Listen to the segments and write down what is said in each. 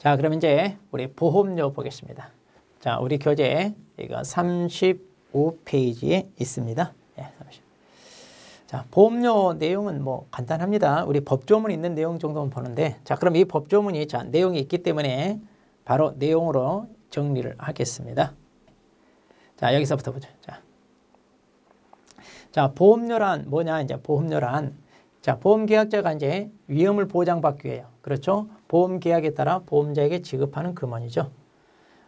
자, 그럼 이제 우리 보험료 보겠습니다. 자, 우리 교재 이거 35페이지에 있습니다. 예, 30. 자, 보험료 내용은 뭐 간단합니다. 우리 법조문 있는 내용 정도만 보는데, 자, 그럼 이 법조문이 자, 내용이 있기 때문에 바로 내용으로 정리를 하겠습니다. 자, 여기서부터 보죠. 자, 보험료란 뭐냐? 이제 보험료란, 자, 보험계약자가 이제 위험을 보장받기 위해요. 그렇죠? 보험계약에 따라 보험자에게 지급하는 금원이죠.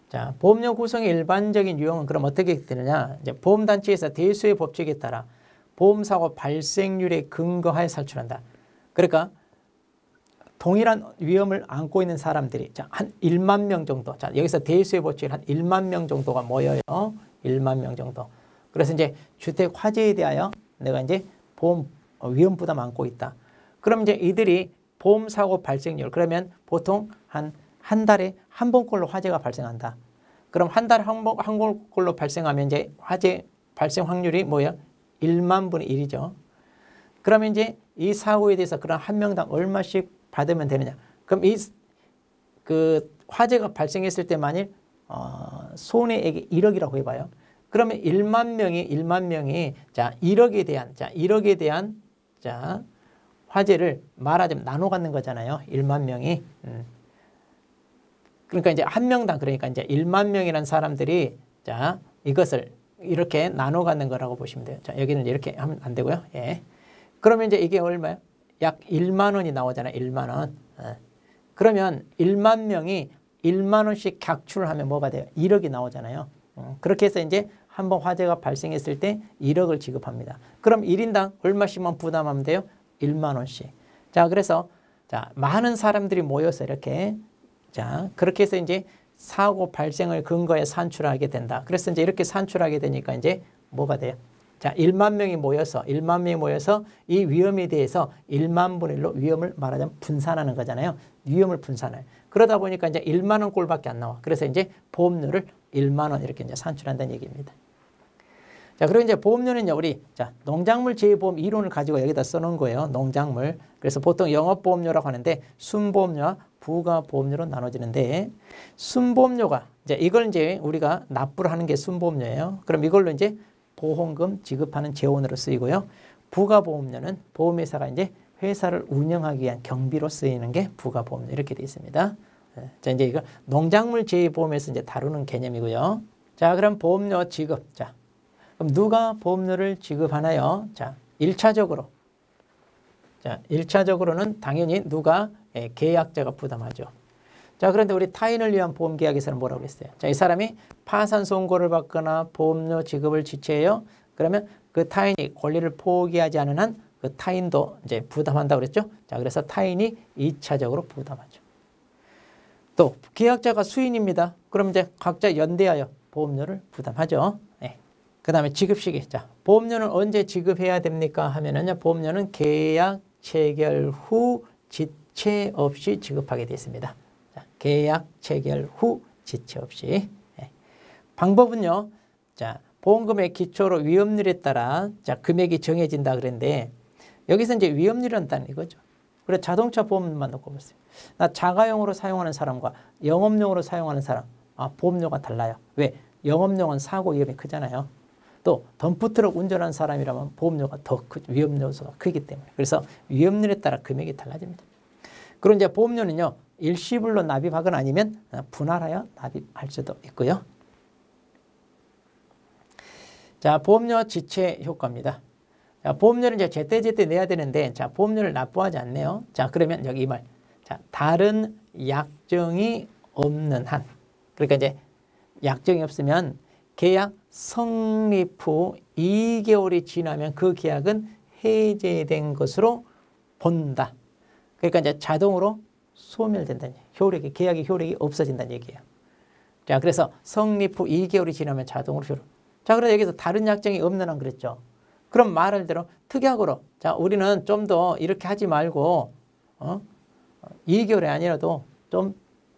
자, 보험료 구성의 일반적인 유형은 그럼 어떻게 되느냐? 이제 보험단체에서 대수의 법칙에 따라 보험사고 발생률에 근거하여 산출한다. 그러니까 동일한 위험을 안고 있는 사람들이 자, 한 1만 명 정도. 자, 여기서 대수의 법칙은 한 1만 명 정도가 모여요. 1만 명 정도. 그래서 이제 주택 화재에 대하여 내가 이제 보험 위험 부담 안고 있다. 그럼 이제 이들이 보험 사고 발생률, 그러면 보통 한 달에 한 번꼴로 화재가 발생한다. 그럼 한 달에 한 번꼴로 발생하면 이제 화재 발생 확률이 뭐야? 1만 분의 1이죠. 그러면 이제 이 사고에 대해서 그런 한 명당 얼마씩 받으면 되느냐? 그럼 그 화재가 발생했을 때 만일 손해액이 1억이라고 해봐요. 그러면 1만 명이 자 1억에 대한 자 화재를 말하자면 나눠 갖는 거잖아요. 1만 명이. 그러니까 이제 한 명당 그러니까 이제 1만 명이라는 사람들이 자 이것을 이렇게 나눠 갖는 거라고 보시면 돼요. 자 여기는 이렇게 하면 안 되고요. 예. 그러면 이제 이게 얼마예요? 약 1만 원이 나오잖아요. 1만 원. 그러면 1만 명이 1만 원씩 각출을 하면 뭐가 돼요? 1억이 나오잖아요. 그렇게 해서 이제 한번 화재가 발생했을 때 1억을 지급합니다. 그럼 1인당 얼마씩만 부담하면 돼요? 1만 원씩. 자, 그래서 자, 많은 사람들이 모여서 이렇게 자, 그렇게 해서 이제 사고 발생을 근거에 산출하게 된다. 그래서 이제 이렇게 산출하게 되니까 이제 뭐가 돼요? 자, 1만 명이 모여서 이 위험에 대해서 1만 분의 1로 위험을 말하자면 분산하는 거잖아요. 위험을 분산해요. 그러다 보니까 이제 1만 원 꼴밖에 안 나와. 그래서 이제 보험료를 1만 원 이렇게 이제 산출한다는 얘기입니다. 자, 그리고 이제 보험료는요, 우리, 자, 농작물 재보험 이론을 가지고 여기다 써놓은 거예요. 농작물. 그래서 보통 영업보험료라고 하는데, 순보험료와 부가보험료로 나눠지는데, 순보험료가, 이제 이걸 이제 우리가 납부를 하는 게 순보험료예요. 그럼 이걸로 이제 보험금 지급하는 재원으로 쓰이고요. 부가보험료는 보험회사가 이제 회사를 운영하기 위한 경비로 쓰이는 게 부가보험료 이렇게 되어 있습니다. 자, 이제 이거 농작물 재보험에서 이제 다루는 개념이고요. 자, 그럼 보험료 지급. 자, 그럼 누가 보험료를 지급하나요? 자, 1차적으로. 자, 1차적으로는 당연히 누가 계약자가 부담하죠. 자, 그런데 우리 타인을 위한 보험계약에서는 뭐라고 했어요? 자, 이 사람이 파산 선고를 받거나 보험료 지급을 지체해요. 그러면 그 타인이 권리를 포기하지 않은 한 그 타인도 이제 부담한다고 그랬죠? 자, 그래서 타인이 2차적으로 부담하죠. 또 계약자가 수인입니다. 그럼 이제 각자 연대하여 보험료를 부담하죠. 네. 그 다음에 지급 시기. 자, 보험료는 언제 지급해야 됩니까? 하면은요, 보험료는 계약 체결 후 지체 없이 지급하게 되어 있습니다. 자, 계약 체결 후 지체 없이. 네. 방법은요, 자, 보험금의 기초로 위험률에 따라 자, 금액이 정해진다 그랬는데, 여기서 이제 위험률이란다는 이거죠. 그래서 자동차 보험만 놓고 보세요. 나 자가용으로 사용하는 사람과 영업용으로 사용하는 사람, 보험료가 달라요. 왜? 영업용은 사고 위험이 크잖아요. 또 덤프트럭 운전하는 사람이라면 보험료가 더 위험 요소가 크기 때문에. 그래서 위험률에 따라 금액이 달라집니다. 그리고 이제 보험료는요, 일시불로 납입하거나 아니면 분할하여 납입할 수도 있고요. 자, 보험료 지체 효과입니다. 자, 보험료를 이제 제때제때 내야 되는데, 자, 보험료를 납부하지 않네요. 자, 그러면 여기 이 말. 자, 다른 약정이 없는 한. 그러니까 이제 약정이 없으면 계약 성립 후 2개월이 지나면 그 계약은 해제된 것으로 본다. 그러니까 이제 자동으로 소멸된다는 얘기예요. 계약의 효력이 없어진다는 얘기예요. 자, 그래서 성립 후 2개월이 지나면 자동으로 효력. 자, 그래서 여기서 다른 약정이 없는 한 그랬죠. 그럼 말을 대로 특약으로 자, 우리는 좀 더 이렇게 하지 말고 2개월이 아니라도 좀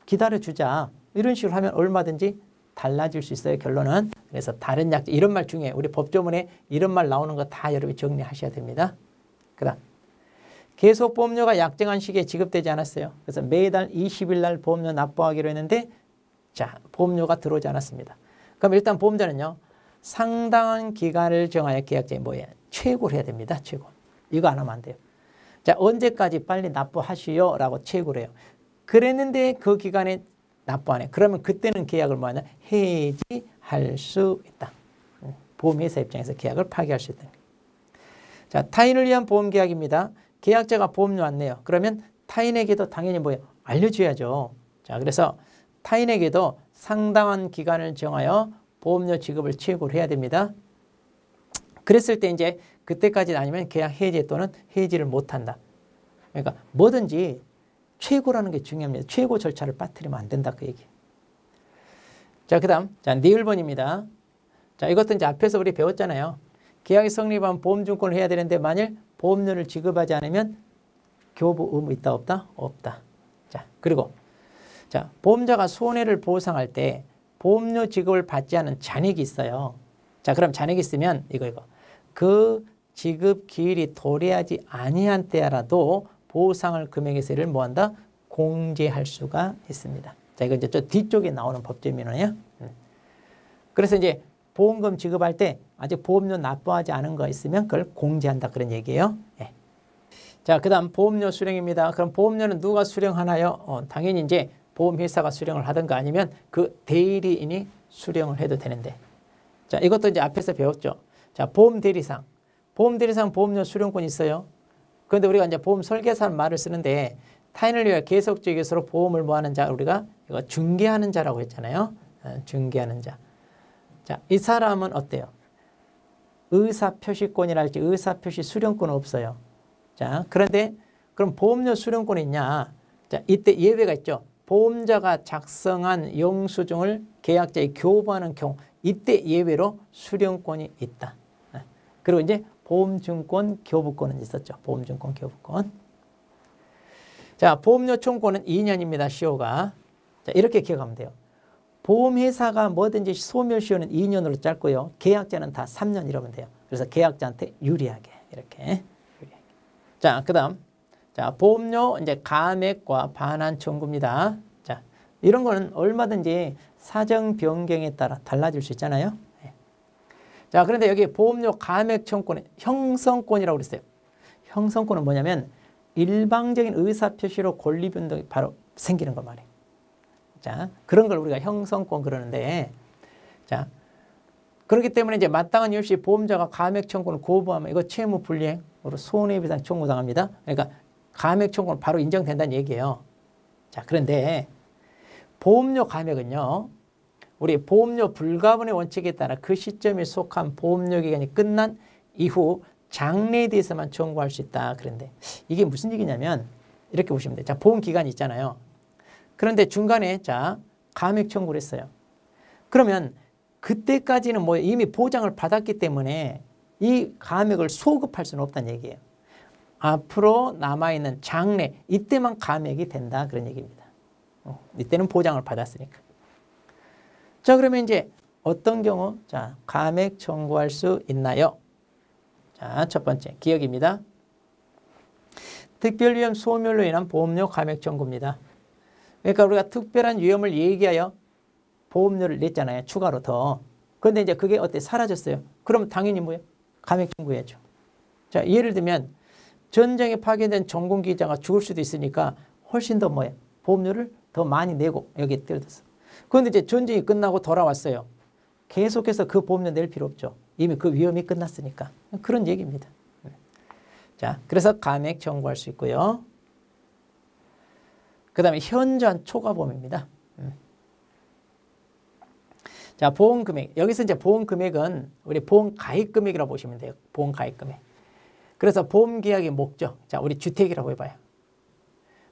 기다려주자. 이런 식으로 하면 얼마든지 달라질 수 있어요. 결론은. 그래서 다른 약정 이런 말 중에 우리 법조문에 이런 말 나오는 거 다 여러분이 정리하셔야 됩니다. 그 다음 계속 보험료가 약정한 시기에 지급되지 않았어요. 그래서 매달 20일 날 보험료 납부하기로 했는데 자, 보험료가 들어오지 않았습니다. 그럼 일단 보험자는요. 상당한 기간을 정하여 계약자에 뭐예요? 최고를 해야 됩니다. 최고. 이거 안 하면 안 돼요. 자, 언제까지 빨리 납부하시오 라고 최고를 해요. 그랬는데 그 기간에 납부 안 해. 그러면 그때는 계약을 뭐하냐? 해지할 수 있다. 보험회사 입장에서 계약을 파기할 수 있다. 자, 타인을 위한 보험계약입니다. 계약자가 보험료 안 내요. 그러면 타인에게도 당연히 뭐예요? 알려줘야죠. 자, 그래서 타인에게도 상당한 기간을 정하여 보험료 지급을 최고로 해야 됩니다. 그랬을 때 이제 그때까지 아니면 계약 해지 또는 해지를 못한다. 그러니까 뭐든지 최고라는 게 중요합니다. 최고 절차를 빠뜨리면 안 된다. 그 얘기예요. 자, 그 다음. 자, 니을번입니다. 자, 이것도 이제 앞에서 우리 배웠잖아요. 계약이 성립하면 보험증권을 해야 되는데 만일 보험료를 지급하지 않으면 교부 의무 있다 없다? 없다. 자, 그리고 자, 보험자가 손해를 보상할 때 보험료 지급을 받지 않은 잔액이 있어요. 자, 그럼 잔액이 있으면 이거 그 지급 기일이 도래하지 아니한 때라도 보상을 금액에서를 뭐한다? 공제할 수가 있습니다. 자, 이거 이제 저 뒤쪽에 나오는 법제민원이에요. 그래서 이제 보험금 지급할 때 아직 보험료 납부하지 않은 거 있으면 그걸 공제한다 그런 얘기예요. 예. 자, 그 다음 보험료 수령입니다. 그럼 보험료는 누가 수령하나요? 당연히 이제 보험회사가 수령을 하든가 아니면 그 대리인이 수령을 해도 되는데. 자, 이것도 이제 앞에서 배웠죠. 자, 보험대리상. 보험대리상 보험료 수령권이 있어요. 그런데 우리가 이제 보험 설계사는 말을 쓰는데 타인을 위해 계속적으로 보험을 뭐하는 자 우리가 이거 중개하는 자라고 했잖아요. 중개하는 자. 자, 이 사람은 어때요? 의사표시권이랄지 의사표시 수령권은 없어요. 자, 그런데 그럼 보험료 수령권이 있냐? 자, 이때 예외가 있죠. 보험자가 작성한 영수증을 계약자에 교부하는 경우 이때 예외로 수령권이 있다. 그리고 이제 보험증권 교부권은 있었죠. 보험증권 교부권. 자, 보험료 청구는 2년입니다. 시효가. 자, 이렇게 기억하면 돼요. 보험회사가 뭐든지 소멸시효는 2년으로 짧고요. 계약자는 다 3년 이러면 돼요. 그래서 계약자한테 유리하게 이렇게. 자, 그 다음. 자, 보험료 이제 감액과 반환 청구입니다. 자, 이런 거는 얼마든지 사정 변경에 따라 달라질 수 있잖아요. 자, 그런데 여기 보험료 감액 청구는 형성권이라고 그랬어요. 형성권은 뭐냐면 일방적인 의사표시로 권리변동이 바로 생기는 거 말이에요. 자, 그런 걸 우리가 형성권 그러는데, 자, 그렇기 때문에 이제 마땅한 이유 없이 보험자가 감액 청구를 거부하면 이거 채무 불이행으로 손해배상 청구당합니다. 그러니까 감액 청구는 바로 인정된다는 얘기예요. 자, 그런데 보험료 감액은요, 우리 보험료 불가분의 원칙에 따라 그 시점에 속한 보험료 기간이 끝난 이후 장래에 대해서만 청구할 수 있다. 그런데 이게 무슨 얘기냐면 이렇게 보시면 돼요. 자, 보험 기간이 있잖아요. 그런데 중간에 자, 감액 청구를 했어요. 그러면 그때까지는 뭐 이미 보장을 받았기 때문에 이 감액을 소급할 수는 없다는 얘기예요. 앞으로 남아있는 장래 이때만 감액이 된다. 그런 얘기입니다. 이때는 보장을 받았으니까. 자, 그러면 이제 어떤 경우 자, 감액 청구할 수 있나요? 자, 첫 번째 기억입니다. 특별위험 소멸로 인한 보험료 감액 청구입니다. 그러니까 우리가 특별한 위험을 얘기하여 보험료를 냈잖아요. 추가로 더. 그런데 이제 그게 어때? 사라졌어요. 그럼 당연히 뭐예요? 감액 청구해야죠. 자, 예를 들면 전쟁에 파괴된 전공기자가 죽을 수도 있으니까 훨씬 더 뭐예요? 보험료를 더 많이 내고 여기에 들어뒀어. 그런데 이제 전쟁이 끝나고 돌아왔어요. 계속해서 그 보험료 낼 필요 없죠. 이미 그 위험이 끝났으니까. 그런 얘기입니다. 자, 그래서 감액 청구할 수 있고요. 그 다음에 현저한 초과보험입니다. 자, 보험금액. 여기서 이제 보험금액은 우리 보험가입금액이라고 보시면 돼요. 보험가입금액. 그래서 보험계약의 목적. 자, 우리 주택이라고 해봐요.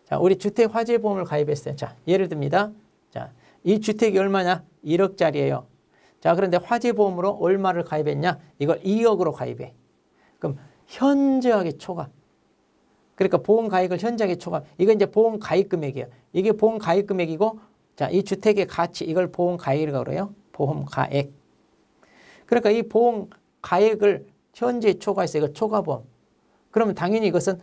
자, 우리 주택 화재보험을 가입했어요. 자, 예를 듭니다. 자, 이 주택이 얼마냐? 1억짜리예요. 자, 그런데 화재보험으로 얼마를 가입했냐? 이걸 2억으로 가입해. 그럼 현저하게 초과. 그러니까 보험가입을 현저하게 초과. 이건 이제 보험가입금액이에요. 이게 보험가입금액이고, 자, 이 주택의 가치, 이걸 보험가액이라고 그래요. 보험가액. 그러니까 이 보험가액을 현재 초과해서 이거 초과보험. 그러면 당연히 이것은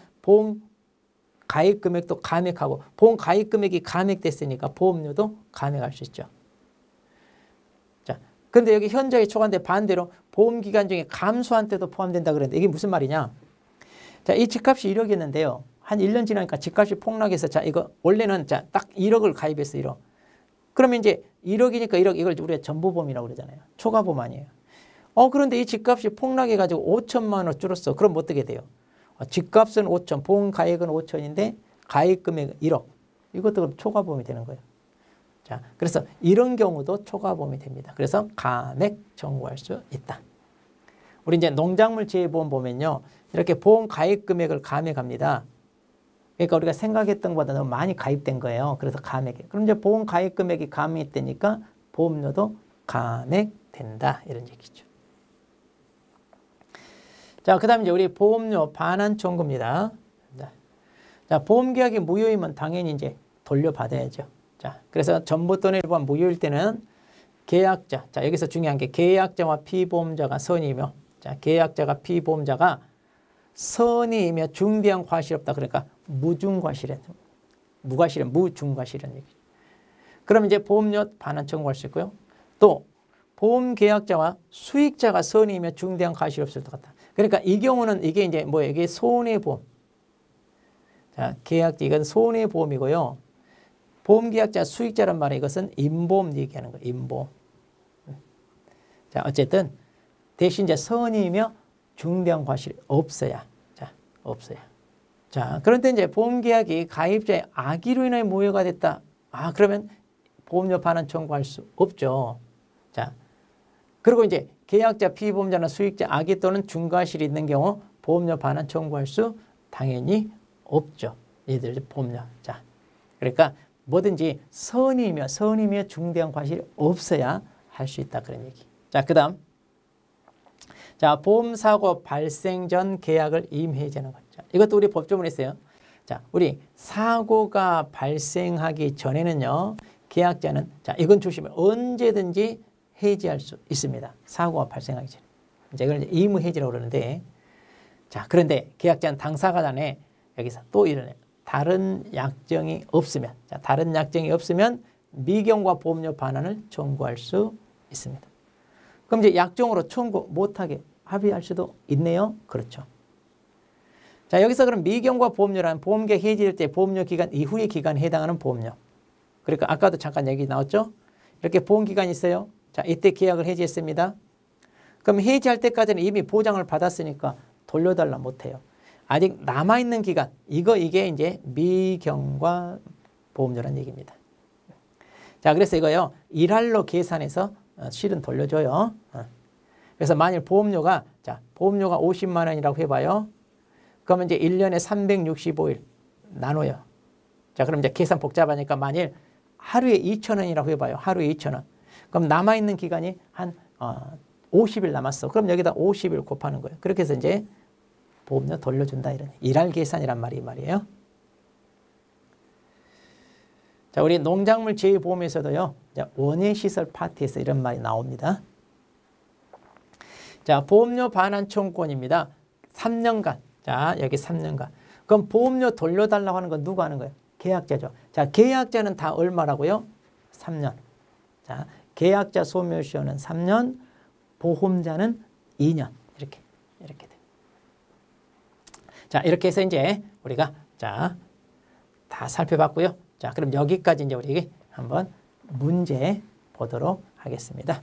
가입 금액도 감액하고 보험 가입 금액이 감액됐으니까 보험료도 감액할 수 있죠. 자, 근데 여기 현저히 초과인데 반대로 보험 기간 중에 감소한 때도 포함된다 그랬는데 이게 무슨 말이냐? 자, 이 집값이 1억이었는데요. 한 1년 지나니까 집값이 폭락해서 자, 이거 원래는 자, 딱 1억을 가입했어, 1억. 그러면 이제 1억이니까 1억 이걸 우리가 전부보험이라고 그러잖아요. 초과보험 아니에요. 그런데 이 집값이 폭락해가지고 5천만 원 줄었어. 그럼 어떻게 돼요? 집값은 5천, 보험 가액은 5천인데 가입 금액은 1억. 이것도 그럼 초과보험이 되는 거예요. 자, 그래서 이런 경우도 초과보험이 됩니다. 그래서 감액 청구할 수 있다. 우리 이제 농작물 재해보험 보면요. 이렇게 보험 가입 금액을 감액합니다. 그러니까 우리가 생각했던 것보다 너무 많이 가입된 거예요. 그래서 감액해. 그럼 이제 보험 가입 금액이 감액되니까 보험료도 감액된다. 이런 얘기죠. 자, 그 다음에 이제 우리 보험료 반환 청구입니다. 자, 보험계약이 무효이면 당연히 이제 돌려받아야죠. 자, 그래서 전부돈 일부가 무효일 때는 계약자, 자, 여기서 중요한 게 계약자와 피보험자가 선이며, 자, 계약자가 피보험자가 선이며 중대한 과실이 없다. 그러니까 무중과실이란, 무과실은 무중과실이라는 얘기죠. 그럼 이제 보험료 반환 청구할 수 있고요. 또 보험 계약자와 수익자가 선이며 중대한 과실이 없을 것 같다. 그러니까 이 경우는 이게 이제 뭐예요? 이게 손해보험. 자, 계약자 이건 손해보험이고요. 보험 계약자 수익자란 말은 이것은 임보험 얘기하는 거예요. 임보험. 자, 어쨌든 대신 이제 선이며 중대한 과실이 없어야. 자, 없어야. 자, 그런데 이제 보험 계약이 가입자의 악의로 인해 무효가 됐다. 그러면 보험료 반환 청구할 수 없죠. 자, 그리고 이제 계약자, 피보험자나 수익자, 악의 또는 중과실이 있는 경우 보험료 반환 청구할 수 당연히 없죠. 얘들 보험료. 자, 그러니까 뭐든지 선이며 중대한 과실이 없어야 할 수 있다. 그런 얘기. 자, 그 다음. 자, 보험사고 발생 전 계약을 임해제하는 것. 자, 이것도 우리 법조문에 있어요. 자, 우리 사고가 발생하기 전에는요. 계약자는 자, 이건 조심해. 언제든지 해지할 수 있습니다. 사고가 발생하기 전에. 이제 이걸 의무해지라고 그러는데, 자, 그런데 계약자는 당사가 전에 여기서 또 이러네요. 다른 약정이 없으면, 자, 다른 약정이 없으면 미경과 보험료 반환을 청구할 수 있습니다. 그럼 이제 약정으로 청구 못하게 합의할 수도 있네요. 그렇죠. 자, 여기서 그럼 미경과 보험료란 보험계약 해지될 때 보험료 기간 이후의 기간에 해당하는 보험료. 그러니까 아까도 잠깐 얘기 나왔죠. 이렇게 보험기간이 있어요. 자, 이때 계약을 해지했습니다. 그럼 해지할 때까지는 이미 보장을 받았으니까 돌려달라 못해요. 아직 남아있는 기간, 이게 이제 미경과 보험료라는 얘기입니다. 자, 그래서 이거요. 일할로 계산해서 실은 돌려줘요. 그래서 만일 보험료가 50만 원이라고 해봐요. 그러면 이제 1년에 365일 나눠요. 자, 그럼 이제 계산 복잡하니까 만일 하루에 2,000원이라고 해봐요. 하루에 2,000원. 그럼 남아있는 기간이 한 50일 남았어. 그럼 여기다 50일 곱하는 거예요. 그렇게 해서 이제 보험료 돌려준다. 이런 일할 계산이란 말이에요. 자, 우리 농작물 재해보험에서도요. 원예시설 파트에서 이런 말이 나옵니다. 자, 보험료 반환 청구권입니다. 3년간. 자, 여기 3년간. 그럼 보험료 돌려달라고 하는 건 누가 하는 거예요? 계약자죠. 자, 계약자는 다 얼마라고요? 3년. 자, 계약자 소멸시효는 3년, 보험자는 2년. 이렇게 돼. 자, 이렇게 해서 이제 우리가 자, 다 살펴봤고요. 자, 그럼 여기까지 이제 우리 한번 문제 보도록 하겠습니다.